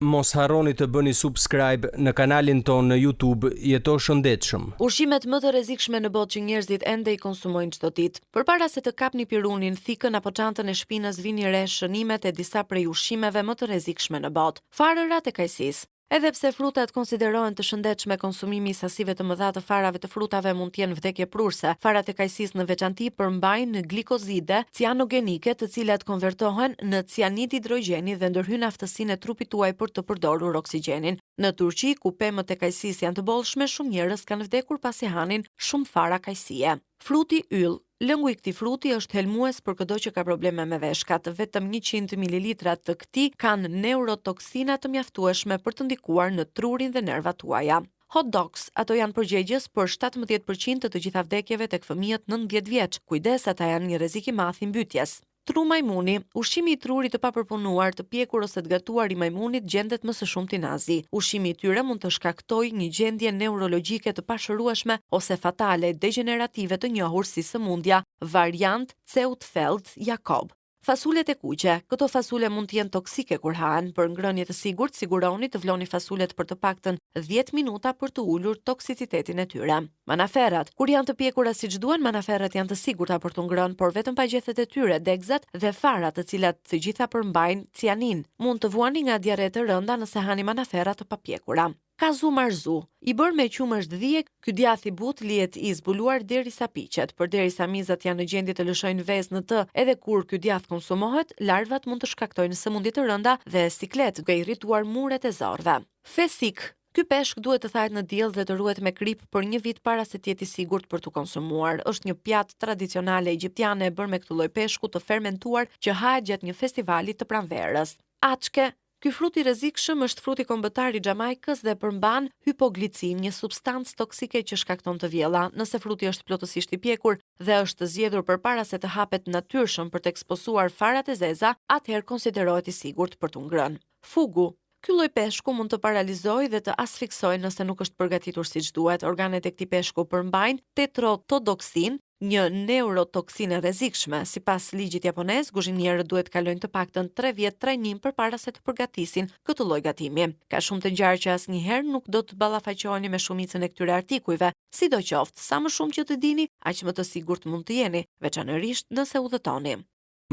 Mos harroni të bëni subscribe në kanalin ton në YouTube Jeto Shëndetshëm. Ushqimet më të rrezikshme në botë që njerëzit ende i konsumojnë çdo ditë. Përpara se të kapni pirunin, thikën apo çantën e shpinës, vini re shënimet e disa prej ushqimeve më të rrezikshme në botë. Farërat e kajsisë. Edhe pse frutat konsiderohen të shëndetshme, konsumimi i sasive të mëdha të farave të frutave mund të jenë vdekje prurse. Farat e kajsisë në veçanti përmbajnë glikozide cianogenike, të cilat konvertohen në cianid hidrogjeni dhe ndërhyjnë aftësinë e trupit tuaj për të përdorur oksigjenin. Në Turqi, ku pemët e kajsisë janë të bollshme, shumë njerëz kanë vdekur pasi hanin shumë fara kajsie. Fruti yll. Lëngu i këtij fruti është helmues për çdo që ka probleme me veshkat. Vetëm 100 ml të këtij kanë neurotoksina të mjaftueshme për të ndikuar në trurin dhe nervat tuaja. Hot dogs, ato janë përgjegjës për 17% të gjitha vdekjeve tek fëmijët 19 vjeç. Kujdes, ata janë një rrezik i madh i mbytjes. Tru majmuni. Ushqimi i trurit të papërpunuar, të pjekur ose të gatuar i majmunit gjendet më së shumti në Azi. Ushqimi i tyre mund të shkaktojë një gjendje neurologjike të pashërueshme ose fatale, degenerative të njohur si sëmundja, variant Creutzfeldt-Jakob. Fasulet e kuqe. Këto fasule mund të jenë toksike kur hahen. Për ngrënie të sigurt, siguroni të vloni fasulet për të paktën 10 minuta për të ulur toksicitetin e tyre. Manaferat. Kur janë të pjekura siç duhen, manaferat janë të sigurta për të ngrënë, por vetëm pagjethet e tyre, degzat dhe farat, të cilat të gjitha përmbajnë cianin. Mund të vuani nga diare të rënda nëse hani manafera të papjekura. Kazu marzu. I bërë me qumësht dhije, ky djath i butë lihet i zbuluar derisa piqet. Përderisa mizat janë në gjendje të lëshojnë vezë në të, edhe kur ky djath konsumohet, larvat mund të shkaktojnë sëmundje të rënda dhe siklet, duke irrituar muret e zorrve. Fesik. Ky peshk duhet të thahet në diell dhe të ruhet me krip për 1 vit para se të jetë i sigurt për të konsumuar. Është një pjatë tradicionale egjiptiane e bërë me këtë lloj peshku të fermentuar që hahet gjatë një festivali të pranverës. Açke. Ky frut i rrezikshëm është fruti kombëtar i Xhamaikës dhe përmban hypoglicin, një substancë toksike që shkakton të vjella. Nëse fruti është plotësisht i pjekur dhe është zgjedhur përpara se të hapet natyrshëm për të ekspozuar farat e zeza, atëherë konsiderohet i sigurt për të ngrënë. Fugu. Ky lloj peshku mund të paralizojë dhe të asfiksojë nëse nuk është përgatitur siç duhet. Organet e këtij peshku përmbajnë tetrotodoksin, një neurotoksinë e rrezikshme. Sipas ligjit japonez, kuzhinierët duhet kalojnë të paktën 3 vjet trajnim përpara se të përgatisin këtë lloj gatimi. Ka shumë të ngjarë që asnjëherë nuk do të ballafaqoheni me shumicën e këtyre artikujve. Sidoqoftë, sa më shumë që të dini, aq më të sigurt mund të jeni, veçanërisht nëse udhëtoni.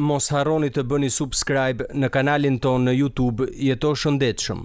Mos harroni të bëni subscribe në kanalin ton në YouTube Jeto Shëndetshëm.